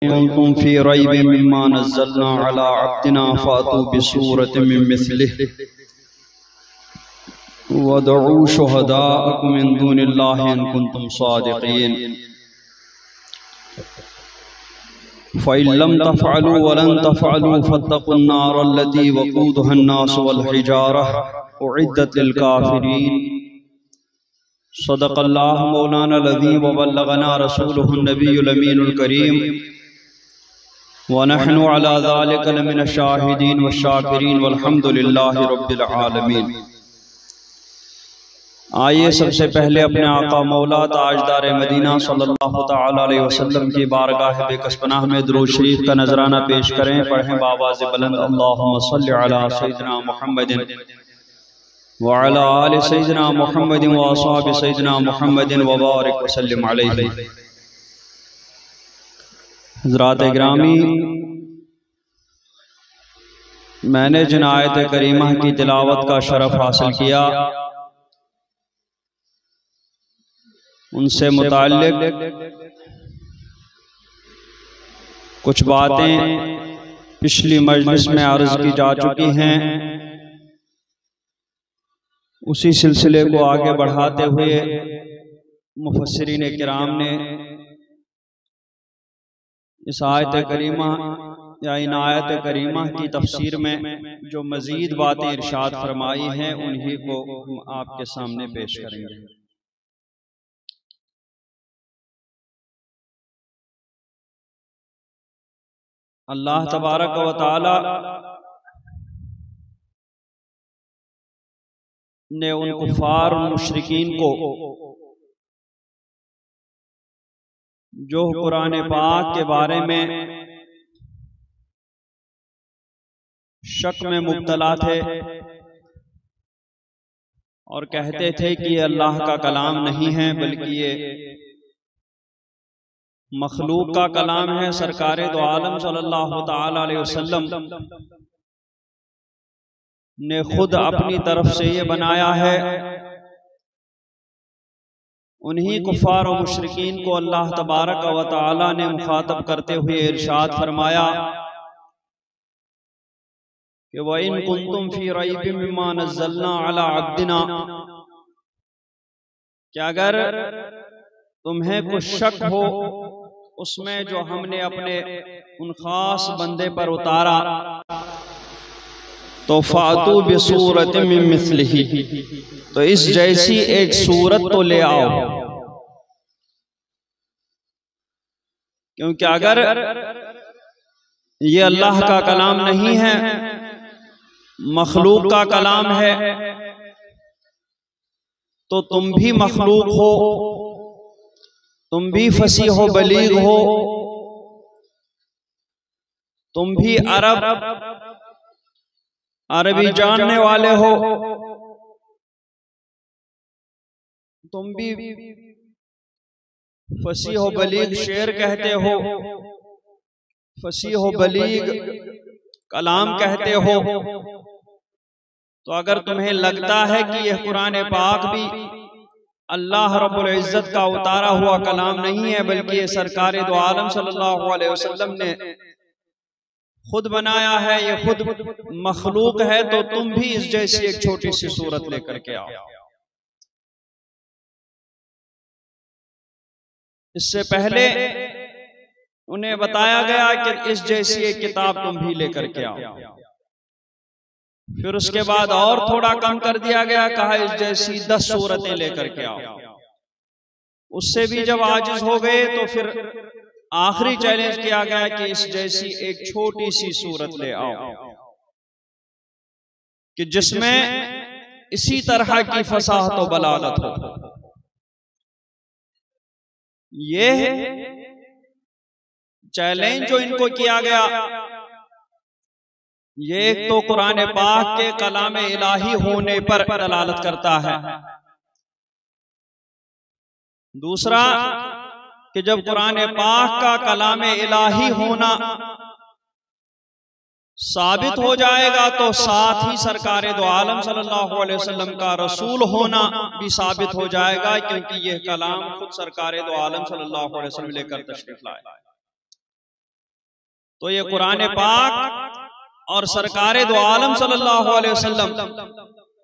कुंतुम फी रैबिम मिम्मा नज़्ज़लना अला अब्दिना फ़ातू बिसूरतिम मिन मिस्लिहि वदऊ शुहदाअकुम मिन दूनिल्लाहि इन कुंतुम सादिक़ीन फ़इन लम तफ़अलू वलन तफ़अलू फत्तक़ुन नार अल्लती वक़ूदुहा अन्नास वल हिजारह उइद्दत लिल काफ़िरीन सदक़ल्लाहु मौलाना अज़ीम व बल्लगना रसूलुहुन नबियुल अमीनुल करीम व नहनु अला ज़ालिका लमिन शाहिदीन व शाकिरीन वल्हम्दुलिल्लाहि रब्बिल आलमीन। आइए सबसे पहले अपने आका मौला ताजदार मदीना सल्लल्लाहु तआला अलैहि वसल्लम की बारगाह बेकसपनाह में दुरूद शरीफ का नजराना पेश करें। पढ़ें बावाज़ बुलंद अल्लाहुम्मा सल्लि अला सय्यिदिना मुहम्मदिन व अला आलि सय्यिदिना मुहम्मदिन व अस्हाबि सय्यिदिना मुहम्मदिन व बारिक व सल्लिम अलैहि। हज़रात गिरामी, मैंने जिन आयत करीमा की तिलावत का शरफ हासिल किया उनसे मुताल्लिक कुछ बातें पिछली मजलिस में अर्ज की जा चुकी हैं। उसी सिलसिले को आगे बढ़ाते हुए मुफस्सिरीन किराम ने इस आयत करीमा या इन आयत करीमा की तफसीर में जो मजीद बातें इरशाद फरमाई हैं उन्हीं को हम आपके सामने पेश करेंगे। अल्लाह तबारक व तआला ने उन कुफार मुशरिकीन को जो कुरान पाक के बारे में शक में मुब्तला थे और कहते थे कि ये अल्लाह का कलाम नहीं है बल्कि ये मखलूक का कलाम है, सरकार दो आलम सल्लल्लाहु तआला अलैहि वसल्लम ने खुद अपनी तरफ से ये बनाया है, उन्हीं कुफार और मुशरिकीन को अल्लाह तबारक व तआला ने मुखातब करते हुए इरशाद फरमाया कि व इन कुंतुम फी रैबिम मिम्मा नज़्ज़लना अला अब्दिना, कि अगर तुम्हें कुछ शक हो उसमें जो हमने अपने उन खास बंदे पर उतारा तो फातू बिसूरतिम मिन मिस्लिही, तो इस जैसी एक सूरत तो ले आओ। क्योंकि अगर ये अल्लाह का कलाम नहीं है, मखलूक का कलाम है, तो तुम भी मखलूक हो, तुम भी फसीह हो बलीग हो, तुम भी अरबी जानने वाले हो, तुम भी फसीह हो बलीग शेर कहते हो, फसीह हो बलीग कलाम कहते हो। तो अगर तुम्हें लगता है कि यह कुरान पाक भी अल्लाह रब्बुल इज्जत का उतारा हुआ कलाम नहीं है बल्कि ये सरकार दो आलम सल्लल्लाहु अलैहि वसल्लम ने खुद बनाया है, ये खुद मखलूक है, तो तुम भी इस जैसी एक छोटी सी सूरत लेकर के आओ। इससे पहले उन्हें बताया गया कि इस जैसी एक किताब तुम भी लेकर के आओ। फिर उसके बाद और थोड़ा कम कर दिया गया, कहा इस जैसी 10 सूरतें लेकर के आओ। उससे भी जब आजिज हो गए तो फिर आखिरी चैलेंज किया गया कि इस जैसी एक छोटी सी सूरत ले आओ कि जिसमें इसी तरह की फसाहत और बलागत हो। ये चैलेंज जो इनको किया गया, ये एक तो कुरान पाक के कलाम इलाही होने पर दलालत करता है, दूसरा कि जब कुरान पाक का कलाम इलाही होना साबित हो जाएगा तो साथ ही सरकार दो आलम सल्लल्लाहु अलैहि वसल्लम का रसूल होना भी साबित हो जाएगा, क्योंकि यह कलाम खुद सरकार दो आलम सल्लल्लाहु अलैहि वसल्लम लेकर तशरीफ लाए। तो ये कुरान पाक और सरकारे दो आलम सल्लल्लाहु अलैहि वसल्लम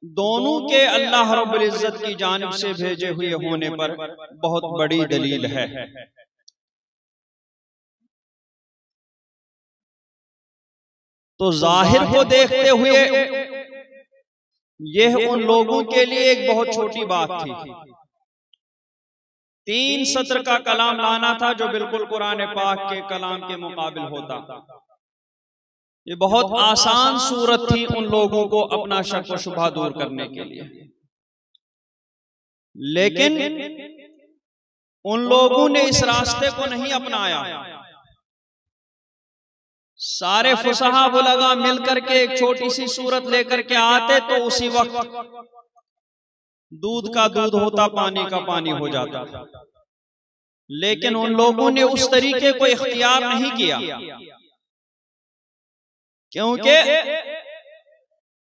दोनों के अल्लाह रब्बुल इज्जत की जानिब से भेजे हुए होने पर बहुत बड़ी दलील है। तो जाहिर को देखते हुए यह उन लोगों के लिए एक बहुत छोटी बात थी। 3 सत्र का कलाम लाना था जो बिल्कुल कुरान पाक के कलाम के मुकाबिल होता। ये बहुत आसान सूरत थी उन लोगों को अपना शक व शुबहा दूर करने के लिए, लेकिन उन लोगों ने इस रास्ते को नहीं अपनाया। सारे फुसहा बुलगा मिलकर के एक छोटी सी सूरत लेकर के आते तो उसी वक्त दूध का दूध होता, पानी का पानी हो जाता। लेकिन उन लोगों ने उस तरीके को इख्तियार नहीं किया, क्योंकि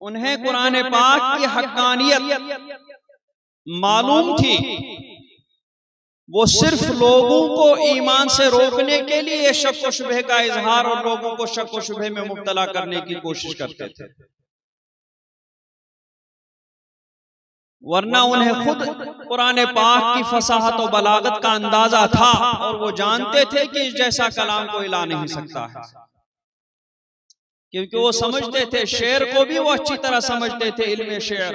उन्हें कुरान पाक की हक्कानियत मालूम थी। वो सिर्फ लोगों को ईमान से रोकने के लिए शक व शुबहे का इजहार और लोगों को शक व शुबहे में मुब्तला करने की कोशिश करते थे, वरना उन्हें खुद कुरान पाक की फसाहत और बलागत का अंदाजा था और वो जानते थे कि इस जैसा कलाम कोई ला नहीं सकता है, क्योंकि वो समझते थे, शेर को भी वो अच्छी तरह समझते थे, इल्मे शेर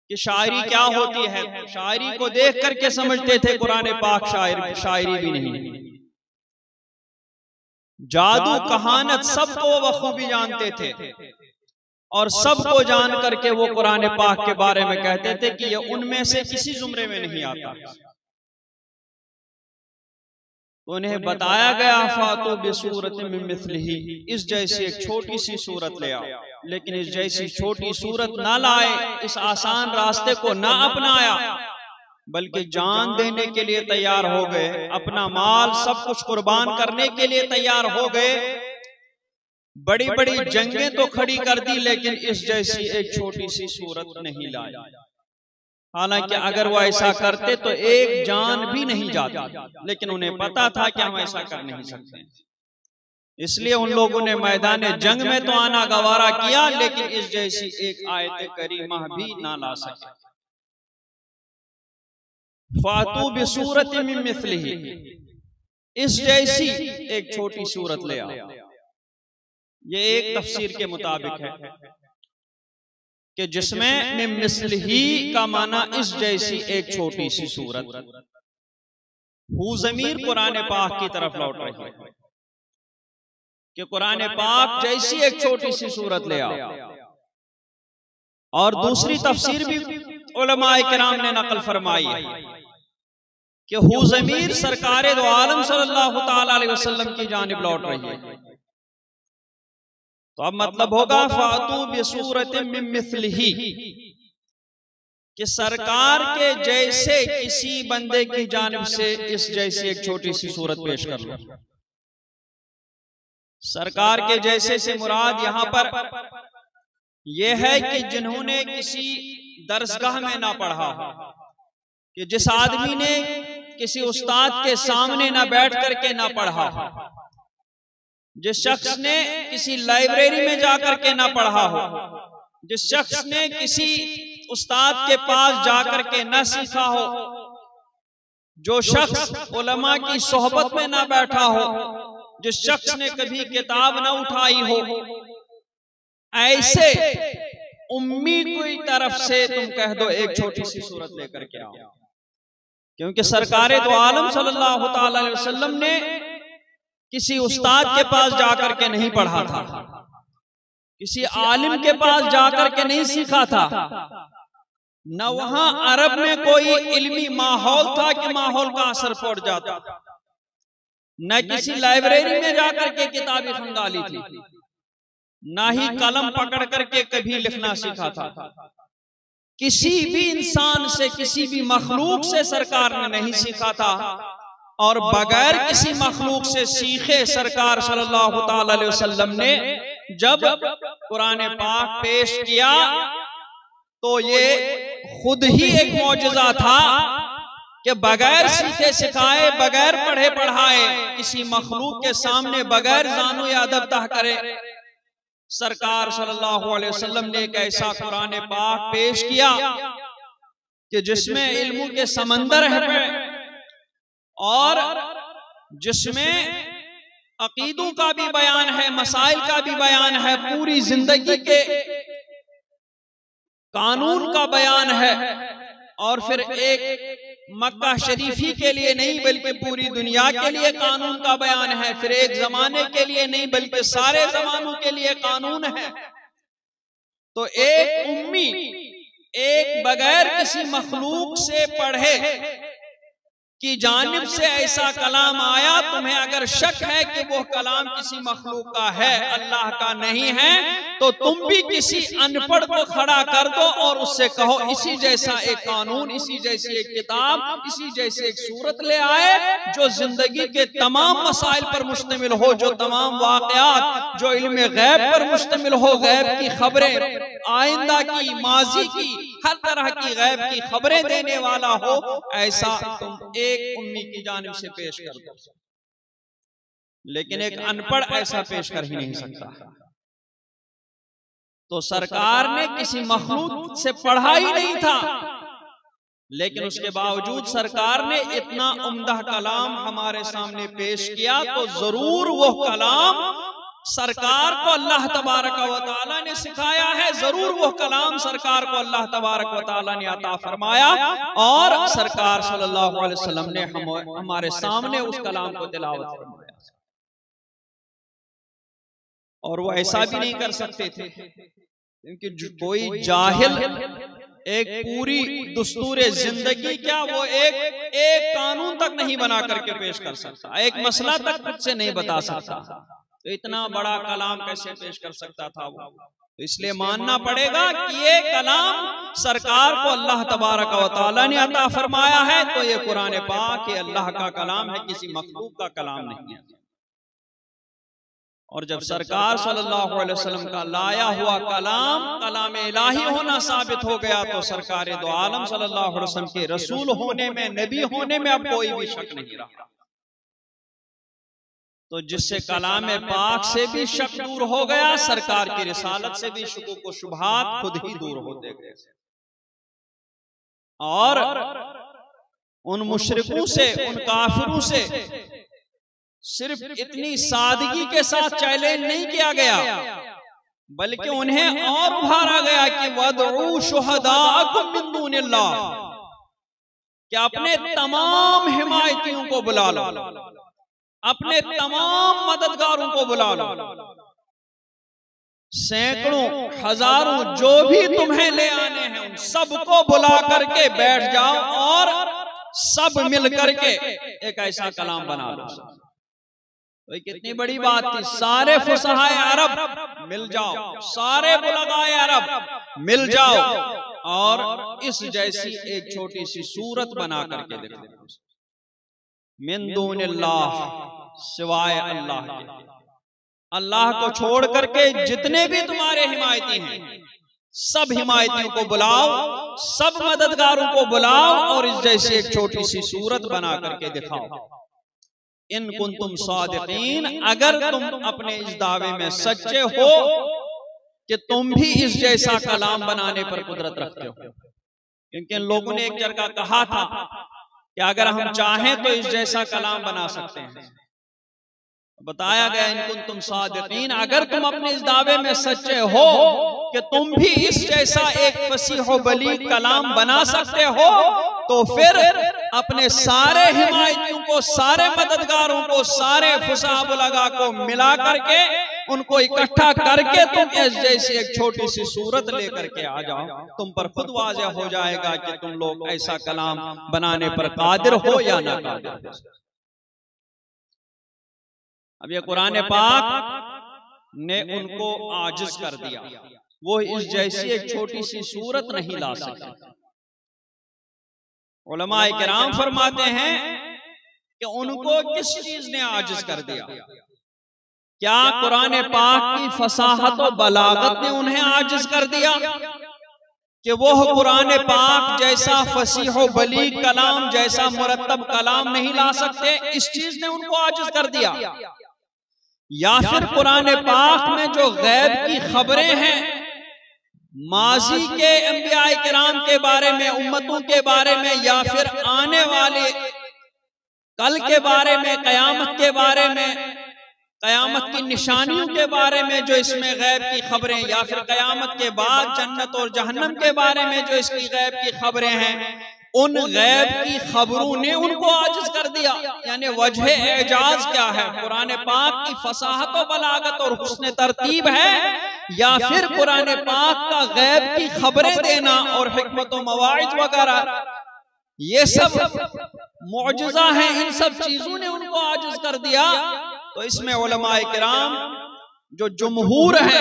कि शायरी क्या होती है, शायरी को देख करके समझते थे कुरान पाक शायरी भी नहीं। जादू कहानत सबको वो बखूबी जानते थे और सबको जान करके वो कुरान पाक के बारे में कहते थे कि ये उनमें से किसी जुमरे में नहीं आता। तो उन्हें बताया गया फातू बिसूरत मिन मिस्लिही, इस जैसी एक छोटी सी सूरत ले आओ। लेकिन इस जैसी छोटी सूरत ना लाए, इस आसान रास्ते को ना अपनाया, बल्कि जान देने के लिए तैयार हो गए, अपना माल सब कुछ कुर्बान करने के लिए तैयार हो गए, बड़ी बड़ी जंगें तो खड़ी कर दी, लेकिन इस जैसी एक छोटी सी सूरत नहीं लाई। हालांकि अगर वो ऐसा करते तो एक जान भी नहीं जाती, लेकिन उन्हें पता था कि हम ऐसा कर नहीं सकते, इसलिए उन लोगों ने मैदान जंग में तो आना गवारा किया, लेकिन इस जैसी एक आयत करीमा भी ना ला सके। फातू बिसूरत मिन मिस्लिही, इस जैसी एक छोटी सूरत ले आओ। ये एक तफसीर के मुताबिक है कि जिसमें मिन मिस्लिही का माना इस जैसी एक छोटी सी सूरत, हू ज़मीर कुरान पाक की तरफ लौट रही है कि कुरान पाक जैसी एक छोटी सी सूरत ले आओ। और दूसरी तफसीर भी उलमाए किराम ने नकल फरमाई है कि हू ज़मीर सरकारे दो आलम सल्लल्लाहु ताला अलैहि वसल्लम की जानिब लौट रही है। तो अब मतलब होगा फातू बिसूरत मिन मिस्लिही, कि सरकार के जैसे किसी बंदे की जानिब से इस जैसी एक छोटी सी सूरत पेश कर लो। सरकार के जैसे से मुराद यहाँ पर यह है कि जिन्होंने किसी दरसगाह में ना पढ़ा, कि जिस आदमी ने किसी उस्ताद के सामने ना बैठ करके ना पढ़ा, जिस शख्स ने किसी लाइब्रेरी में जाकर के ना पढ़ा हो, जिस शख्स ने किसी उस्ताद के पास जाकर के ना सीखा हो, जो शख्स उलमा की सोहबत में ना बैठा हो, जिस शख्स ने कभी किताब ना उठाई हो, ऐसे उम्मी कोई तरफ से तुम कह दो एक छोटी सी सूरत लेकर के आओ। क्योंकि सरकारे दो आलम सल्लल्लाहु ताला अलैहि वसल्लम ने किसी उस्ताद के पास जाकर के नहीं पढ़ा था, किसी आलिम के पास जाकर के नहीं सीखा था, न वहां अरब में कोई इल्मी माहौल था कि माहौल का असर पड़ जाता, न किसी लाइब्रेरी में जाकर के किताबें खंगाली थी, न ही कलम पकड़ करके कभी लिखना सीखा था। किसी भी इंसान से, किसी भी मखलूक से सरकार ने नहीं सीखा था, और बगैर किसी मखलूक से सीखे सरकार सल्लल्लाहु ताला अलैहि वसल्लम ने जब कुरान पाक पेश किया तो ये खुद ही एक मौजज़ा था कि बगैर सीखे सिखाए, बगैर पढ़े पढ़ाए किसी मखलूक के सामने बगैर जानू या अदब तह करे। सरकार सल्लल्लाहु अलैहि वसल्लम ने एक ऐसा कुरान पाक पेश किया कि जिसमें इल्मों के समंदर है और जिसमें अकीदों का भी बयान है, मसाइल का भी बयान है, पूरी जिंदगी के कानून का बयान है। और फिर एक मक्का शरीफी के लिए नहीं बल्कि पूरी दुनिया के लिए कानून का बयान है। फिर एक जमाने के लिए नहीं बल्कि सारे जमानों के लिए कानून है। तो एक उम्मी, एक बगैर किसी मखलूक से पढ़े की जानिब से ऐसा कलाम आया, तुम्हें अगर शक है कि वो कलाम किसी मखलूक का है, अल्लाह का नहीं है, तो तुम भी किसी अनपढ़ को खड़ा कर दो और उससे कहो इसी जैसा एक कानून, इसी जैसी एक किताब, इसी जैसी एक सूरत ले आए जो जिंदगी के तमाम मसाइल पर मुश्तमिल हो, जो तमाम वाक़यात, जो इल्म गैब पर मुश्तमिल हो, गैब की खबरें, आइंदा की, माजी की, हर तरह की गैब की खबरें देने वाला हो। ऐसा तुम एक उम्मी की जानिब से पेश कर दो, लेकिन एक अनपढ़ ऐसा पेश कर ही नहीं सकता। तो सरकार ने किसी मखलूक से पढ़ा ही नहीं था, लेकिन उसके बावजूद सरकार ने इतना उम्दा कलाम हमारे सामने पेश किया, तो जरूर वो कलाम सरकार को अल्लाह तबारक व तआला ने सिखाया है, जरूर वो कलाम सरकार को अल्लाह तबारक व तआला ने अता फरमाया और सरकार सल्लल्लाहु अलैहि वसल्लम ने हमारे सामने उस कलाम को तिलावत फरमाया। और वो ऐसा भी नहीं कर सकते थे क्योंकि कोई जाहिल एक पूरी दुस्तूरे जिंदगी क्या वो एक कानून तक नहीं बना करके पेश कर सकता, एक मसला तक खुद से नहीं बता सकता, तो इतना बड़ा कलाम कैसे पेश कर सकता था वो। तो इसलिए मानना पड़ेगा कि ये कलाम सरकार को अल्लाह तबारक व तआला ने अता फरमाया है, तो ये कुरान पाक ये अल्लाह का कलाम है, किसी मखलूक का कलाम नहीं है। और जब सरकार सल्लल्लाहु अलैहि वसल्लम का लाया हुआ कलाम कलाम इलाही होना साबित हो गया, तो सरकार दो आलम सल्लल्लाहु अलैहि वसल्लम के रसूल होने में, नबी होने में अब कोई भी शक नहीं रहा। तो जिससे कलाम पाक से भी शक दूर हो गया, सरकार की रिसालत से भी शुकूक व शुबहात खुद ही दूर होते गए। और उन मुशरिकों से, उन काफिरों से सिर्फ इतनी सादगी के साथ चैलेंज नहीं किया गया, बल्कि उन्हें और उभारा गया कि वदऊ शुहदाअकुम मिन दूनिल्लाह, कि अपने तमाम हिमायतियों को बुला लो, अपने तमाम मददगारों को बुला लो, सैकड़ों हजारों जो भी तुम्हें ले आने हैं उन सबको बुला करके बैठ जाओ और सब मिल करके एक ऐसा कलाम बना लो। तो कितनी बड़ी बात थी, सारे फुसहाए अरब मिल जाओ, सारे बुलगाए अरब मिल जाओ और इस जैसी एक छोटी सी सूरत बना करके देखो, मिन दूनिल्लाह, सिवाय अल्लाह के, अल्लाह को छोड़ करके जितने भी तुम्हारे हिमायती हैं सब हिमायतियों को बुलाओ, सब मददगारों को बुलाओ और इस जैसी एक छोटी सी सूरत बना करके दिखाओ। इन कुंतुम सादिकीन, अगर तुम अपने इस दावे में सच्चे हो कि तुम भी इस जैसा कलाम बनाने पर कुदरत रखते हो। क्योंकि इन लोगों ने एक जगह कहा था कि अगर हम चाहें तो इस जैसा कलाम बना सकते हैं। बताया गया इन कुंतुम सादिकीन, अगर तुम अपने इस दावे में सच्चे हो कि तुम भी इस जैसा एक फसीह व बलीग कलाम बना सकते हो, तो फिर अपने सारे हिमायतियों को, सारे मददगारों को, सारे फुसहा बुलगा को मिला करके उनको इकट्ठा करके तुम इस जैसी एक छोटी सी सूरत लेकर के आ जाओ, तुम पर खुद वाज़ेह हो जाएगा कि तुम लोग ऐसा कलाम बनाने पर कादिर हो या ना कादिर हो। अब ये कुरान पाक ने उनको आजिज कर दिया, वो इस जैसी एक छोटी सी सूरत नहीं ला सके। उलमाए किराम फरमाते हैं कि उनको किस चीज ने आजिज कर दिया? क्या कुरान पाक की फसाहत और बलागत ने उन्हें आजिज कर दिया? कि वो कुरान पाक जैसा फसीह व बलीग कलाम, जैसा मुरत्तब कलाम नहीं ला सकते, इस चीज ने उनको आजिज कर दिया। या फिर कुरान पाक में जो गैब की खबरें हैं, माजी के अंबिया किराम के बारे में, उम्मतों के बारे में, या फिर आने वाले कल के बारे में, कयामत के बारे में, कयामत की निशानियों के बारे में जो इसमें गैब की खबरें, या फिर कयामत के बाद जन्नत और जहन्नम के बारे में जो इसकी गैब की खबरें हैं, उन गैब की खबरों ने उनको आजिज कर दिया। यानी वजह एजाज क्या है? कुरान पाक की फसाहत और बलागत और हुस्न तरतीब है, या फिर कुरान पाक का गैब की खबरें देना और हिकमत और मवाइज वगैरह, ये सब मौजज़ा है। इन सब चीजों ने उनको आजिज कर दिया। तो इसमें उलमाए किराम जो जुमहूर है,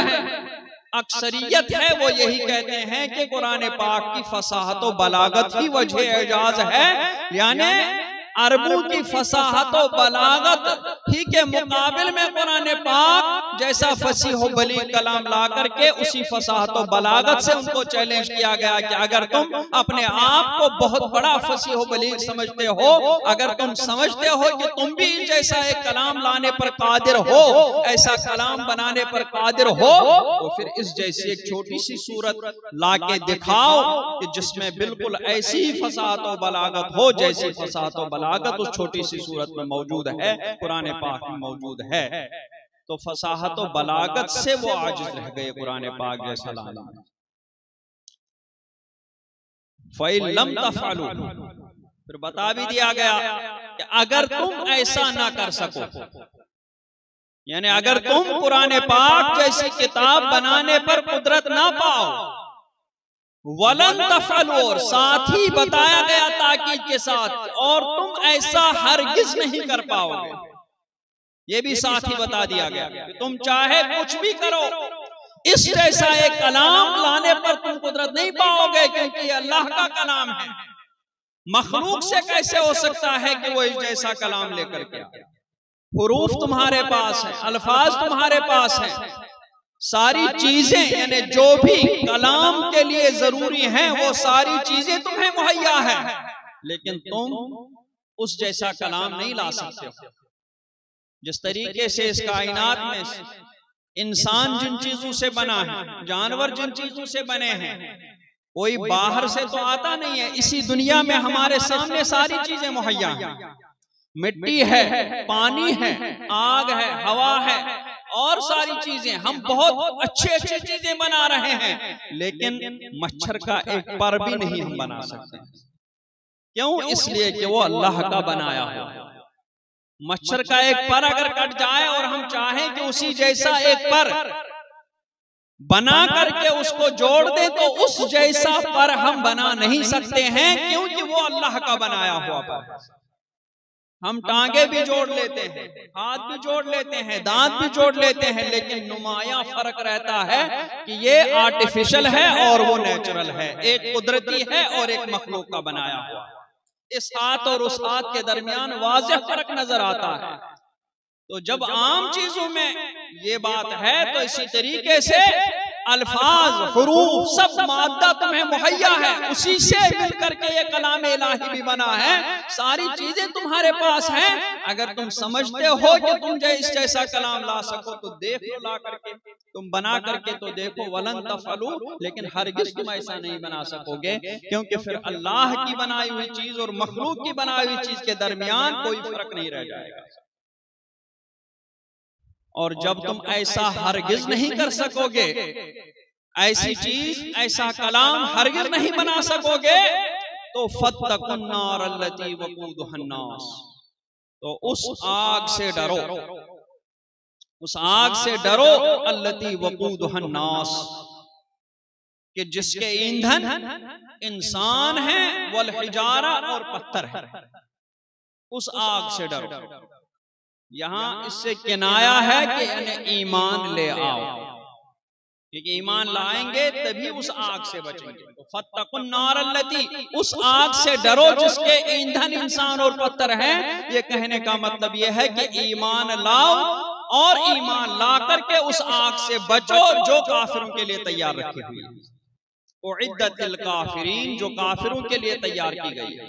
अक्सरियत है, वो यही कहते हैं कि कुरान पाक की फसाहत और बलागत ही वजह एजाज है। यानी अरबों की फसाहत और बलागत ही के मुकाबिल में कुरान पाक जैसा फसीह बलीग कलाम ला करके उसी फसाहत और बलागत से उनको चैलेंज किया गया कि अगर तुम अपने आप को बहुत बड़ा फसीह बलीग समझते हो, अगर तुम समझते हो कि तुम भी जैसा एक कलाम लाने पर कादिर हो, ऐसा कलाम बनाने पर कादिर हो, तो फिर इस जैसी एक छोटी सी सूरत ला के दिखाओ कि जिसमें बिल्कुल ऐसी फसाहत और बलागत हो जैसी फसाहत और बलागत उस छोटी सी सूरत में मौजूद है, कुरान पाक में मौजूद है। तो फसाहत और बलागत से वो आजिज रह गए कुरान पाक जैसा लाने में। फ़इल्लम तफ़अलू, फिर बता भी दिया गया कि अगर तुम ऐसा ना कर सको, यानी अगर तुम कुरान पाक जैसी किताब बनाने पर कुदरत ना पाओ, वलन तफ़अलू, और साथ ही बताया गया ताकीद के साथ, और तुम ऐसा हरगिज नहीं कर पाओगे। ये भी साथ ही बता दिया गया कि तुम चाहे कुछ भी करो, इस जैसा एक कलाम लाने पर तुम कुदरत नहीं पाओगे, क्योंकि ये अल्लाह का कलाम है। मखलूक से कैसे हो सकता है कि वो इस जैसा कलाम लेकर के आए? हुरूफ तुम्हारे पास है, अल्फाज तुम्हारे पास है, सारी चीजें यानी जो भी कलाम के लिए जरूरी हैं वो सारी चीजें तुम्हें मुहैया है, लेकिन तुम उस जैसा कलाम नहीं ला सकते हो। जिस तरीके से इस कायनात में इंसान जिन चीजों से बना है, जानवर जिन चीजों से बने हैं, कोई बाहर से तो आता नहीं है। इसी दुनिया में हमारे सामने सारी चीजें मुहैया हैं। मिट्टी है, पानी है, आग है, हवा है और सारी चीजें। हम बहुत अच्छे अच्छे चीजें बना रहे हैं, लेकिन मच्छर का एक पर भी नहीं हम बना सकते। क्यों? इसलिए कि वो अल्लाह का बनाया हुआ। मच्छर का एक पर अगर कट जाए और हम चाहें कि उसी जैसा एक पर बना करके उसको जोड़ दे, तो उस जैसा पर हम बना नहीं सकते हैं, क्योंकि वो अल्लाह का बनाया हुआ पर। हम टांगे भी जोड़ लेते हैं, हाथ भी जोड़ लेते हैं, दांत भी जोड़ लेते हैं, लेकिन नुमाया फर्क रहता है कि ये आर्टिफिशियल है और वो नेचुरल है, एक कुदरती है और एक मखलूक का बनाया हुआ। इस हाथ और उस हाथ के दरमियान वाज़ेह फर्क नजर आता है। तो जब आम चीजों में ये बात है, तो इसी तरीके से अल्फाज, हुरूफ, सब मादा तुम्हें मुहैया है, उसी से मिलकर के ये कलाम इलाही भी बना है। सारी चीजें तुम्हारे पास हैं। अगर तुम समझते हो कि तुम इस जैसा कलाम ला सको तो देख लो, ला करके तुम बना करके तो देखो। वलन तफ़अलू, लेकिन हरगिज तुम ऐसा नहीं बना सकोगे, क्योंकि फिर अल्लाह की बनाई हुई चीज और मखलूक की बनाई हुई चीज के दरमियान कोई फर्क नहीं रह जाएगा। और जब तुम ऐसा हरगिज नहीं कर सकोगे, ऐसी चीज, ऐसा कलाम हरगिज नहीं बना सकोगे, तो फत्तकुन नार अल्लती वक़ूदुहा अन्नास, तो उस आग से डरो, उस आग से डरो, अल्लती वक़ूदुहा अन्नास, कि जिसके ईंधन इंसान है, वल हिजारा, और पत्थर है। उस आग से डरो। यहां इससे किनाया है कि यानी ईमान ले आओ, क्योंकि ईमान लाएंगे तभी उस आग से बचेंगे। तो फत्तकुन नार अल्लती, उस आग से डरो जिसके ईंधन इंसान और पत्थर हैं। ये कहने का मतलब यह है कि ईमान लाओ और ईमान ला करके उस आग से बचो जो काफिरों के लिए तैयार रखी हुई है। उइद्दतिल काफिरीन, जो काफिरों के लिए तैयार की गई है।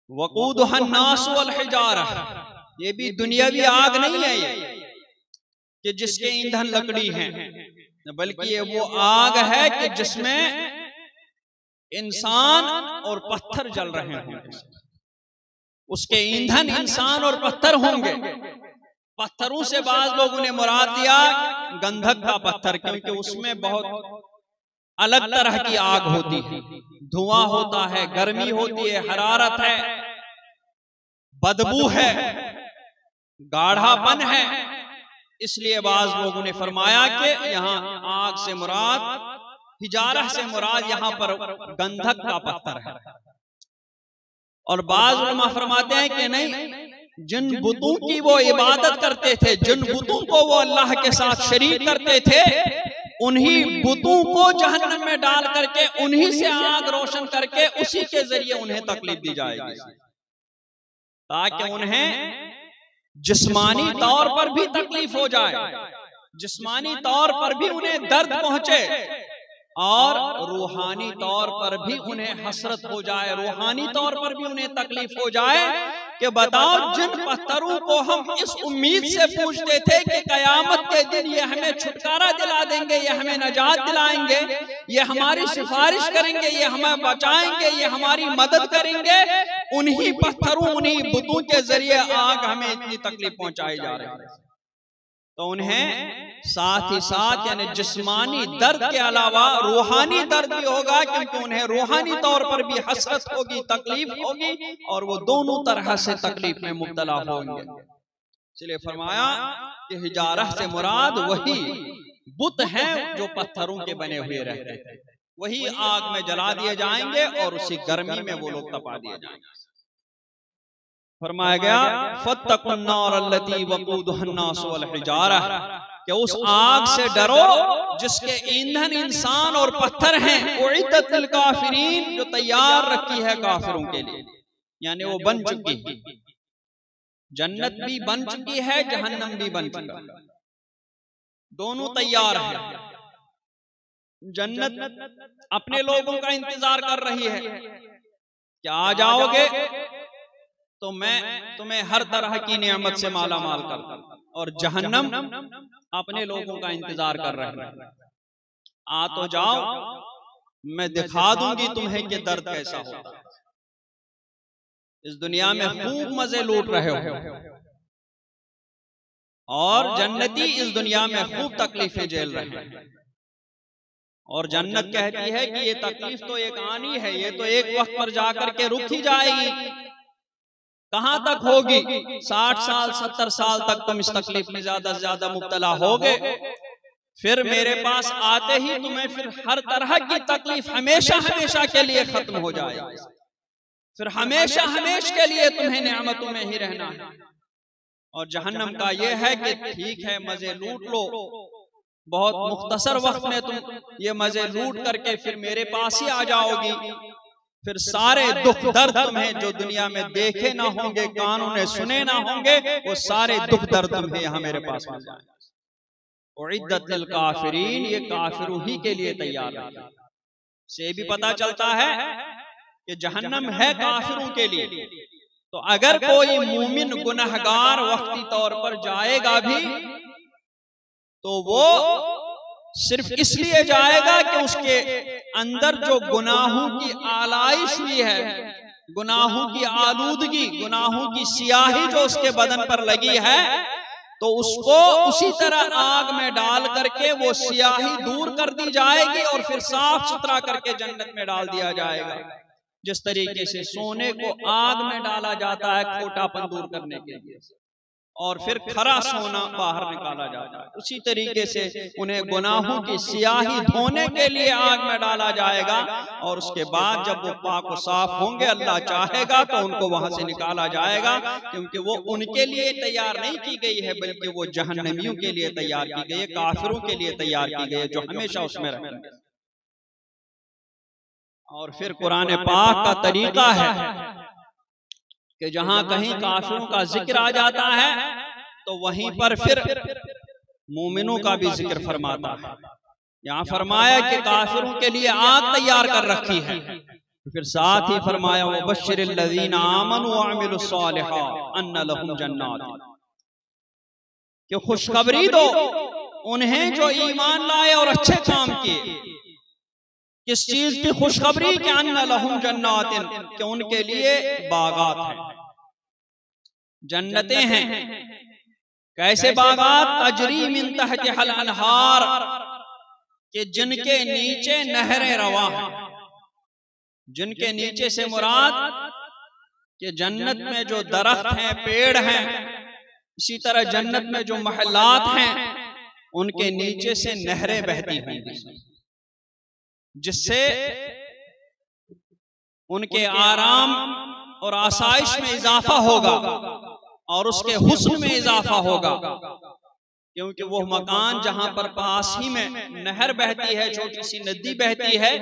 वक़ूदुहन नास वल हिजारा, ये भी दुनियावी आग नहीं है ये कि जिसके ईंधन लकड़ी हैं, बल्कि ये वो आग है कि जिसमें इंसान और पत्थर जल रहे होंगे। उसके ईंधन इंसान और पत्थर होंगे। पत्थरों से बाज लोगों ने मुराद दिया गंधक का पत्थर, क्योंकि उसमें बहुत अलग तरह की आग होती है, धुआं होता है, गर्मी होती है, हरारत है, बदबू है, गाढ़ापन है। इसलिए बाज लोगों ने फरमाया कि यहाँ आग से मुराद, हिजारह से मुराद यहाँ पर गंधक का पत्थर है। और बाज उलमा फरमाते हैं कि नहीं, जिन बुतों की वो इबादत करते थे, जिन बुतों को वो अल्लाह के साथ शरीक करते थे, उन्हीं बुतों को जहन्नम में डाल करके उन्हीं से आग रोशन करके उसी के जरिए उन्हें तकलीफ दी जाएगी, ताकि उन्हें जिस्मानी तौर पर भी तकलीफ हो जाए, जिस्मानी तौर पर भी उन्हें दर्द पहुंचे और रूहानी तौर पर भी उन्हें हसरत हो जाए, रूहानी तौर पर भी उन्हें तकलीफ हो जाए कि बताओ, जिन पत्थरों को हम इस उम्मीद से पूछते थे कि कयामत के दिन ये हमें छुटकारा दिला देंगे, ये हमें नजात दिलाएंगे, ये हमारी सिफारिश करेंगे, ये हमें बचाएंगे, ये हमारी मदद करेंगे, उन्हीं पत्थरों, उन्हीं बुतों के जरिए आग हमें इतनी तकलीफ पहुंचाई जा रही है। तो उन्हें साथ ही साथ यानी जिस्मानी दर्द के अलावा रूहानी दर्द भी होगा, क्योंकि उन्हें रूहानी तौर पर भी हसरत होगी, तकलीफ होगी, और वो दोनों तरह से तकलीफ में मुब्तला होंगे। इसलिए फरमाया कि हिजारह से मुराद वही बुत हैं जो पत्थरों के बने हुए रहते थे, वही आग में जला दिए जाएंगे और उसी गर्मी में वो लोग तपा दिए जाएंगे। फरमाया गया फत्तकुन नार अल्लती वक़ूदुहन नास वल हिजारा, कि उस आग से डरो जिसके ईंधन इंसान और पत्थर हैं। उइद्दतिल काफिरीन, जो तैयार रखी है काफिरों के लिए, यानी वो बन चुकी है। जन्नत भी बन चुकी है, जहन्नम भी बन चुका, दोनों तैयार है। जन्नत अपने लोगों का इंतजार कर रही है कि आ जाओगे तो मैं तुम्हें हर तरह की नियामत से माला माल कर दूं, और जहन्नम अपने लोगों का इंतजार कर रहे हैं, आ तो जाओ, मैं दिखा दूंगी तुम्हें कि दर्द कैसा होता है। इस दुनिया में खूब मजे लूट रहे हो, और जन्नती इस दुनिया में खूब तकलीफें झेल रहे हैं। और जन्नत कहती है कि ये तकलीफ तो एक आनी है, ये तो एक वक्त पर जाकर के रुक ही जाएगी। कहां तक होगी? 60 साल 70 साल तक तुम इस तकलीफ में ज्यादा से ज्यादा मुब्तला होगे, फिर मेरे पास आते ही तुम्हें फिर हर तरह की तकलीफ हमेशा हमेशा के लिए खत्म हो जाएगी, फिर हमेशा हमेशा के लिए तुम्हें नेमतों में ही रहना है। और जहन्नम का यह है कि ठीक है, मजे लूट लो, बहुत मुख्तसर वक्त में तुम ये मजे लूट करके फिर मेरे पास ही आ जाओगी, फिर सारे दुख दर्द तुम्हें जो दुनिया में देखे ना होंगे, कानों ने सुने ना होंगे, वो सारे दुख दर्द तुम्हें यहाँ मेरे पास मिल जाएंगे। उइद्दतिल काफिरीन, ये काफिरों ही के लिए तैयार है। से भी पता चलता है कि जहन्नम है काफिरों के लिए। तो अगर कोई मूमिन गुनहगार वक्ती तौर पर जाएगा भी, तो वो सिर्फ इसलिए जाएगा कि उसके अंदर जो गुनाहों की आलाइश हुई है, गुनाहों की आलूदगी, गुनाहों की सियाही जो उसके बदन पर लगी है, तो उसको उसी तरह आग में डाल करके वो सियाही दूर कर दी जाएगी और फिर साफ सुथरा करके जन्नत में डाल दिया जाएगा। जिस तरीके से सोने को आग में डाला जाता है खोटापन दूर करने के लिए, और फिर खरा सोना बाहर निकाला जाता है, उसी तरीके से उन्हें गुनाहों की सियाही धोने के लिए आग में डाला जाएगा। और उसके बाद जब वो पाक व साफ होंगे, अल्लाह चाहेगा तो उनको वहां से निकाला जाएगा, क्योंकि वो उनके लिए तैयार नहीं की गई है, बल्कि वो जहन्नमियों के लिए तैयार की गई है, काफिरों के लिए तैयार की गई है, जो हमेशा उसमें रहेंगे। और फिर कुरान पाक का तरीका है कि जहां कहीं काफिरों का जिक्र आ जाता है तो वहीं पर फिर मोमिनों का भी जिक्र फरमाता है। यहाँ फरमाया कि काफिरों के लिए आग तैयार कर रखी है, फिर साथ ही फरमाया वो बश्शिरिल्लज़ीना आमनू व अमिलुस्सालिहात अन्ना लहुम जन्नात, कि खुशखबरी दो उन्हें जो ईमान लाए और अच्छे काम किए। किस चीज की खुशखबरी? कि अन्ना लहुम जन्नातिन, कि उनके लिए बागात हैं, जन्नतें हैं। कैसे बागात? तजरी मिन तहतिहल अनहार, कि जिनके नीचे नहरें रवा हैं। जिनके नीचे से मुराद कि जन्नत में जो दरख्त हैं, पेड़ हैं, इसी तरह जन्नत में जो महलात हैं उनके नीचे से नहरें बहती होंगी, जिससे उनके आराम और आसाइश में इजाफा होगा और उसके हुस्न में इजाफा होगा। क्योंकि वो मकान जहां पर पास ही में नहर बहती है, छोटी सी नदी बहती है,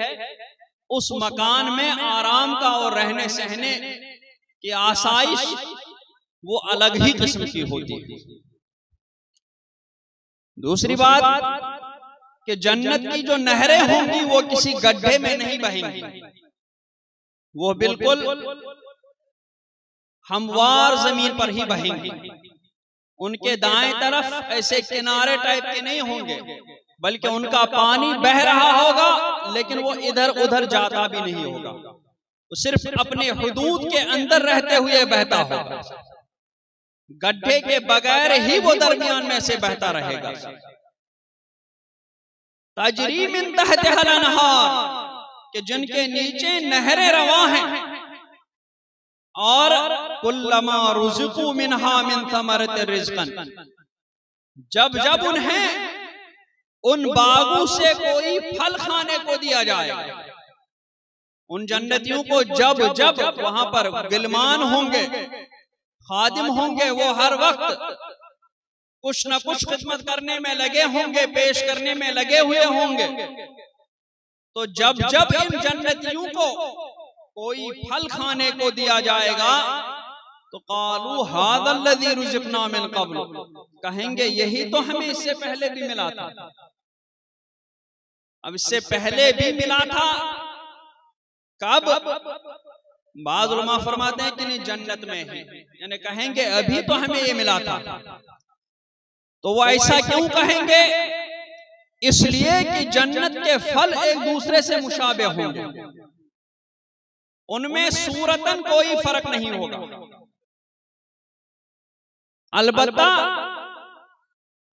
उस मकान में आराम का और रहने सहने की आसाइश वो अलग ही किस्म की होती है। दूसरी बात कि जन्नत की जो नहरें होंगी वो किसी गड्ढे में नहीं बहेंगी, वो बिल्कुल हमवार जमीन पर ही बहेंगी। उनके दाएं तरफ ऐसे किनारे टाइप के नहीं होंगे, बल्कि उनका पानी बह रहा होगा लेकिन वो इधर उधर जाता भी नहीं होगा, वो सिर्फ अपने हुदूद के अंदर रहते हुए बहता होगा। गड्ढे के बगैर ही वो दरमियान में से बहता रहेगा। तजरी मिन तहतिहल अनहार, कि जिनके नीचे नहरें रवा हैं, और कुल्लमा रुज़िक़ू मिन्हा मिन समरति रिज़्क़न, जब जब उन्हें उन बागों से कोई फल खाने को दिया जाए, उन जन्नतियों को जब जब वहां पर गिलमान होंगे, खादिम होंगे, वो हर वक्त कुछ न कुछ खिदमत करने में लगे होंगे, पेश करने में लगे हुए होंगे, तो जब जब इन जन्नतियों को कोई फल खाने को दिया जाएगा तो कालू हादल्लज़ी रुज़िक़ना मिन क़ब्ल, कहेंगे यही तो हमें इससे पहले भी मिला था। अब इससे पहले भी मिला था कब? बाज़ उलमा फरमाते हैं कि नहीं, जन्नत में है, यानी कहेंगे अभी तो हमें ये मिला था। तो वो ऐसा क्यों कहेंगे? इसलिए कि जन्नत के फल एक दूसरे से मुशाबे होंगे, उनमें सूरतन कोई फर्क नहीं होगा, अलबत्ता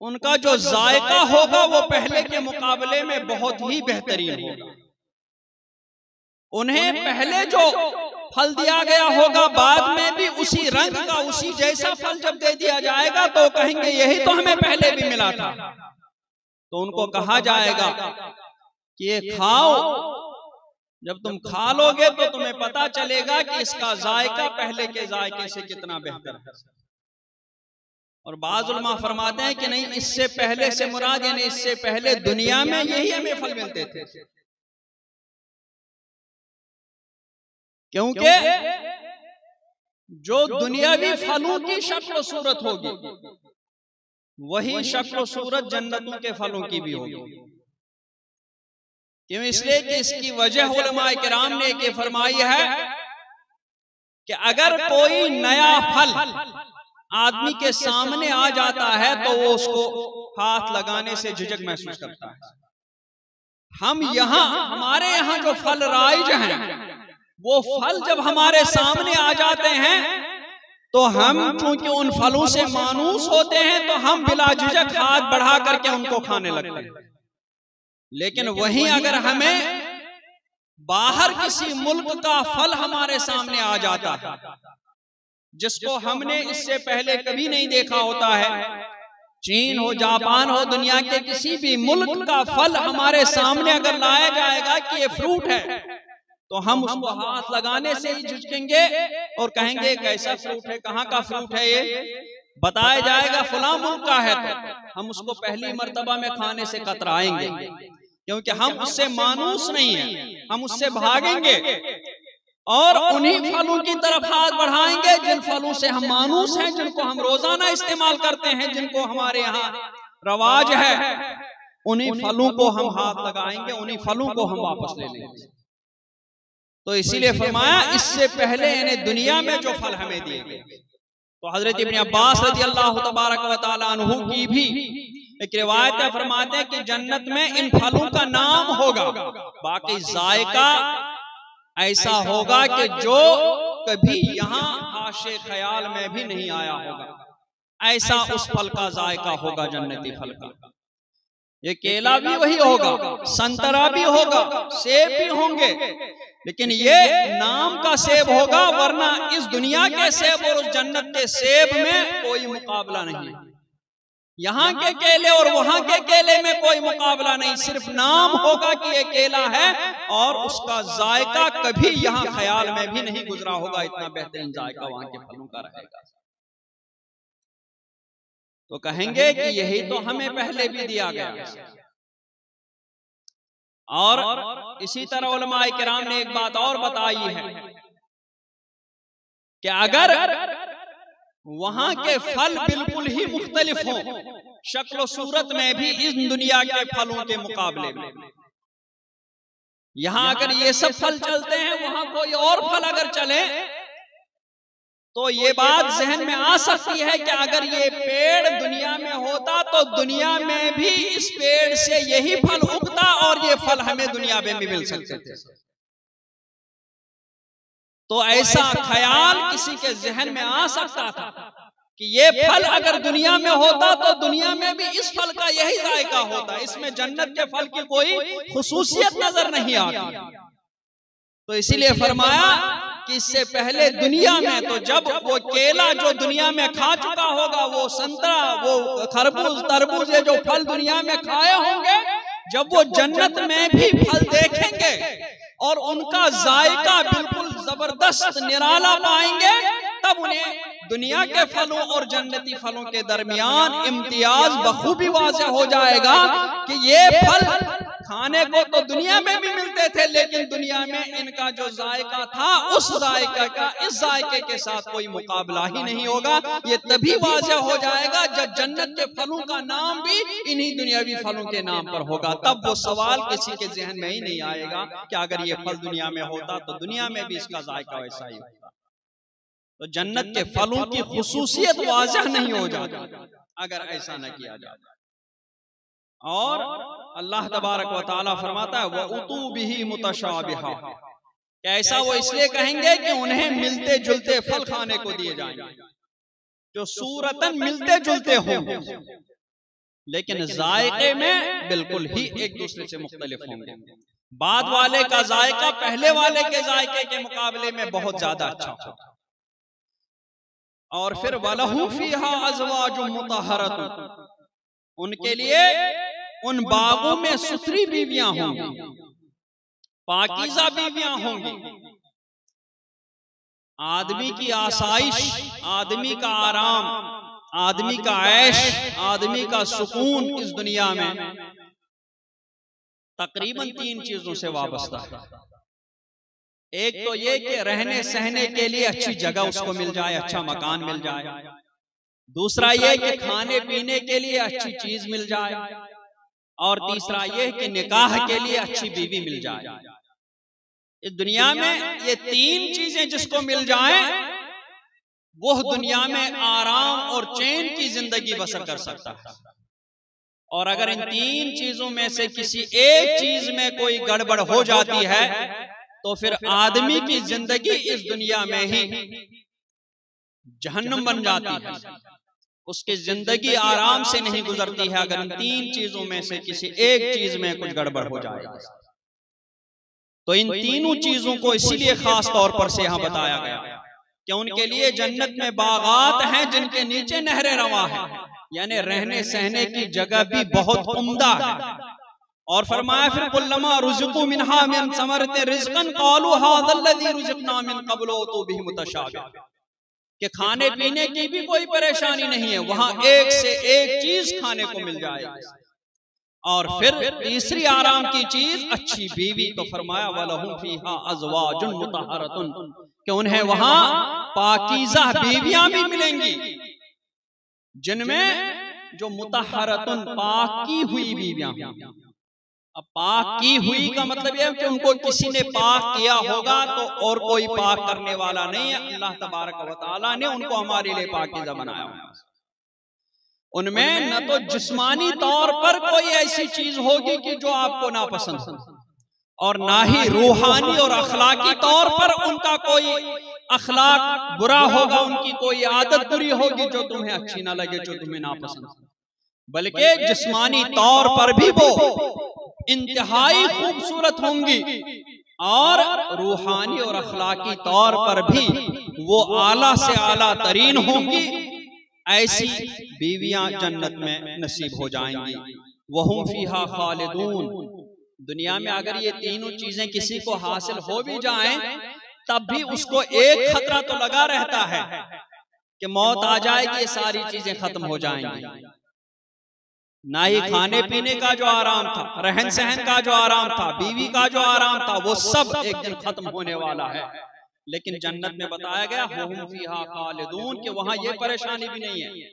उनका जो जायका होगा वो पहले के मुकाबले में बहुत ही बेहतरीन होगा। उन्हें पहले जो फल दिया गया होगा बाद में भी उसी रंग का, उसी जैसा फल जब दे दिया जाएगा तो कहेंगे यही तो हमें पहले भी मिला था। तो उनको कहा जाएगा कि ये खाओ, जब तुम खा लोगे तो तुम्हें पता चलेगा कि इसका जायका पहले के जायके से कितना बेहतर है। और बाज़ उलमा फरमाते हैं कि नहीं, इससे पहले से मुराद यानी इससे पहले दुनिया में यही हमें फल मिलते थे, क्योंकि जो दुनियावी फलों की शक्ल सूरत होगी वही शक्ल सूरत जन्नतों के फलों की भी होगी। क्यों? इसलिए कि इसकी वजह उलमाए किराम ने ये फरमाई है कि अगर कोई नया फल आदमी के सामने आ जाता है तो वो उसको हाथ लगाने से झिझक महसूस करता है। हम यहाँ, हमारे यहाँ जो फल राइज हैं, वो फल जब हमारे सामने आ जाते हैं तो हम चूंकि उन फलों से मानूस होते हैं तो हम बिला झिझक हाथ बढ़ा करके उनको खाने लगते हैं। लेकिन वहीं अगर हमें बाहर किसी मुल्क का फल हमारे सामने आ जाता है जिसको हमने इससे पहले कभी नहीं देखा होता है, चीन हो, जापान हो, दुनिया के किसी भी मुल्क का फल हमारे सामने अगर लाया जाएगा कि ये फ्रूट है, तो हम उसको हाथ लगाने से ही झुकेंगे और कहेंगे कैसा फ्रूट है, कहाँ का फ्रूट है ये? बताया जाएगा फला मुल्क का है, तो हम उसको पहली मर्तबा में खाने से कतराएंगे, क्योंकि हम उससे मानूस नहीं है, हम उससे भागेंगे और उन्हीं फलों की तरफ हाथ बढ़ाएंगे जिन फलों से हम मानूस हैं, जिनको हम रोजाना इस्तेमाल करते हैं, जिनको हमारे यहाँ रवाज है। उन्हीं फलों को हम हाथ लगाएंगे, उन्हीं फलों को हम वापस ले लेंगे। तो इसीलिए फरमाया इससे पहले इन्हें दुनिया में जो फल हमें दिए गए। तो हजरत इब्न अब्बास रज़ी अल्लाह तबारक व तआला अन्हु की भी एक रिवायत है, फरमाते हैं कि जन्नत में इन फलों का नाम होगा, बाकी जायका ऐसा होगा कि जो कभी यहाँ आशे ख्याल में भी नहीं आया होगा, ऐसा उस फल का जायका होगा जन्नती फल का। ये केला भी वही होगा, संतरा भी होगा, सेब भी होंगे, लेकिन ये नाम का सेब होगा, वरना इस दुनिया के सेब और उस जन्नत के सेब में कोई मुकाबला नहीं। यहाँ के केले और वहां के केले में कोई मुकाबला नहीं, सिर्फ नाम होगा कि ये केला है और उसका जायका कभी यहाँ ख्याल में भी नहीं गुजरा होगा, इतना बेहतरीन जायका वहां के फलों का रहेगा। तो कहेंगे कि यही तो हमें पहले भी दिया गया। और इसी तरह उलमाए किराम ने एक बात और बताई है कि अगर वहां के फल बिल्कुल ही मुख्तलिफ हों, शक्ल सूरत में भी इन दुनिया के फलों के मुकाबले में, यहां अगर ये सब फल चलते हैं, वहां कोई और फल अगर चले, तो ये बात जहन में आ सकती है कि अगर ये पेड़ दुनिया में होता तो दुनिया में भी इस पेड़ से यही फल उगता और ये फल हमें दुनिया में भी मिल सकते थे। तो ऐसा ख्याल किसी के जहन में आ सकता था कि ये फल अगर दुनिया में होता तो दुनिया में भी इस फल का यही जायका होता, इसमें जन्नत के फल की कोई खुसूसियत नजर नहीं आती। तो इसीलिए फरमाया कि इससे पहले दुनिया में तो जब वो केला जो दुनिया में खा चुका होगा, वो संतरा, वो खरबूज, तरबूज, जो फल दुनिया में खाए होंगे, जब वो जन्नत में भी फल देखेंगे और उनका जायका बिल्कुल जबरदस्त निराला पाएंगे, तब उन्हें दुनिया के फलों और जन्नती फलों के दरमियान इम्तियाज बखूबी वाज़ेह हो जाएगा कि ये फल खाने को तो दुनिया में भी मिलते थे, लेकिन दुनिया में इनका जो जायका था, उस जायका का इस जायके के साथ कोई मुकाबला ही नहीं होगा। ये तभी वाज़ेह हो जाएगा जब जन्नत के फलों का नाम भी इन्हीं दुनियावी फलों के नाम पर होगा, तब वो सवाल किसी के जहन में ही नहीं आएगा कि अगर ये फल दुनिया में होता तो दुनिया में भी इसका जायका वैसा ही होता। तो जन्नत के फलों की खुसूसियत वाज़ेह नहीं हो जाती अगर ऐसा न किया जाता। और अल्लाह तबारक व तआला फरमाता है वउतू बिही मुतशाबिहा, ऐसा वो इसलिए कहेंगे कि उन्हें मिलते जुलते फल खाने को दिए जाएंगे, जो सूरतन मिलते जुलते होंगे, लेकिन जायके में बिल्कुल ही एक दूसरे से मुख्तलिफ होंगे। बाद वाले का जायका पहले वाले के जायके के मुकाबले में बहुत ज्यादा अच्छा होगा। और फिर वलहु फीहा अज़वाजुम मुतहहरतुन, उनके लिए उन बागों में सुथरी बीवियां होंगी, पाकीज़ा बीवियां होंगी। आदमी की आसाइश, आदमी का आराम, आदमी का ऐश, आदमी का सुकून इस दुनिया में तकरीबन 3 चीजों से वाबस्ता है। एक तो ये कि रहने सहने के लिए अच्छी जगह उसको मिल जाए, अच्छा मकान मिल जाए। दूसरा ये कि खाने पीने के लिए अच्छी चीज मिल जाए, और तीसरा ये कि निकाह के लिए अच्छी बीवी मिल जाए। इस दुनिया में ये 3 चीजें जिसको मिल जाए, वो दुनिया में आराम और चैन की जिंदगी बसर कर सकता है। और अगर इन 3 चीजों में से किसी एक चीज में कोई गड़बड़ हो जाती है, तो फिर आदमी की जिंदगी इस दुनिया में ही जहन्नम बन जाती है, उसकी जिंदगी आराम से नहीं गुजरती है अगर इन 3 चीजों में से किसी एक चीज में कुछ गड़बड़ हो जाए। तो इन तीनों चीजों को इसीलिए खास तौर पर से यहाँ बताया गया कि उनके लिए जन्नत में बागात हैं जिनके नीचे नहरें रवा हैं, यानी रहने सहने की जगह भी बहुत उम्दा है। और फरमाया फिर कुल्लमा रुज़िक़ू मिन्हा मिन समरति रिज़्क़न क़ालू हाज़ल्लज़ी रुज़िक़ना मिन क़ब्लु तो बिही मुतशाबिह, कि खाने पीने की भी कोई परेशानी नहीं है, वहां एक से एक चीज खाने को मिल जाएगी। और फिर तीसरी आराम की चीज अच्छी बीवी, तो फरमाया वलहुम फीहा अज़वाजुन मुतहहरतुन, कि उन्हें वहां पाकीज़ा बीवियां भी मिलेंगी जिनमें जो मुतहरतुन पाक की हुई बीवियां। अब पाक की हुई का मतलब यह कि उनको किसी ने पाक किया होगा, तो और कोई पाक करने वाला नहीं है। अल्लाह तबारक व तआला ने उनको हमारे लिए पाकीज़ा बनाया हुआ। उनमें न तो जिस्मानी तौर पर कोई ऐसी चीज होगी कि जो आपको नापसंद हो, और ना ही रूहानी और अखलाकी तौर पर उनका कोई अखलाक बुरा होगा, उनकी कोई आदत बुरी होगी जो तुम्हें अच्छी ना लगे, जो तुम्हें नापसंद हो। बल्कि जिस्मानी तौर पर भी वो इंतहाई खूबसूरत होंगी, और रूहानी और अखलाकी तौर पर भी वो आला से आला तरीन होंगी। ऐसी बीवियां जन्नत में नसीब हो जाएंगी। वहुम फीहा खालिदून। दुनिया में अगर ये तीनों चीजें किसी को हासिल हो भी जाएं, तब भी उसको एक खतरा तो लगा रहता है कि मौत आ जाएगी, ये सारी चीजें खत्म हो जाएंगी। ना ही खाने पीने का जो आराम था, रहन सहन का जो आराम था, बीवी का जो आराम था, वो सब एक दिन खत्म होने वाला है। लेकिन जन्नत में बताया गया हुम फीहा खालिदून, कि वहां ये परेशानी भी नहीं है,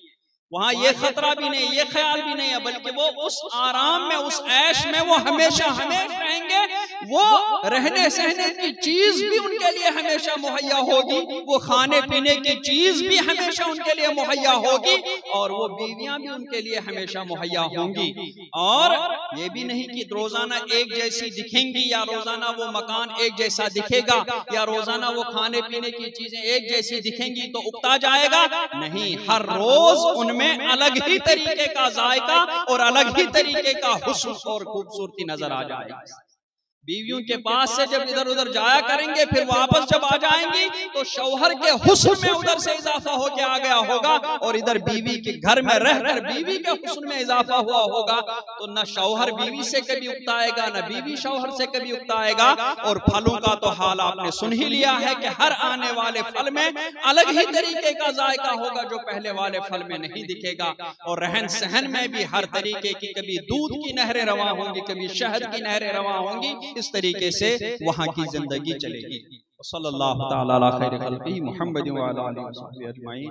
वहां ये खतरा भी नहीं, ये ख्याल भी नहीं है, बल्कि वो उस आराम में, उस ऐश में वो हमेशा हमेशा रहेंगे। वो रहने सहने की चीज भी उनके लिए हमेशा मुहैया होगी, वो खाने पीने की चीज भी हमेशा उनके लिए मुहैया होगी, और वो बीवियां भी उनके लिए हमेशा मुहैया होंगी। और ये भी नहीं कि रोजाना एक जैसी दिखेंगी, या रोजाना वो मकान एक जैसा दिखेगा, या रोजाना वो खाने पीने की चीजें एक जैसी दिखेंगी तो उगता जाएगा। नहीं, हर रोज में अलग ही तरीके का जायका और अलग ही तरीके का हुस्न और खूबसूरती नजर आ जाएगी। बीवियों के पास से जब इधर उधर जाया करेंगे, फिर वापस जब आ जाएंगी तो शौहर के हुस्न में उधर से इजाफा होके आ गया होगा, और इधर बीवी के घर में रहकर बीवी के हुस्न में इजाफा हुआ होगा। तो न शौहर बीवी से कभी उकताएगा, न बीवी शौहर से कभी उकताएगा। और फलों का तो हाल आपने सुन ही लिया है कि हर आने वाले फल में अलग ही तरीके का जायका होगा जो पहले वाले फल में नहीं दिखेगा। और रहन सहन में भी हर तरीके की, कभी दूध की नहरें रवा होंगी, कभी शहद की नहरें रवा होंगी। इस तरीके से वहां की जिंदगी चलेगी। सल्लल्लाहु तआला अला खैरि खल्क़िही मुहम्मद व अला आलिहि व सहबिही अजमईन।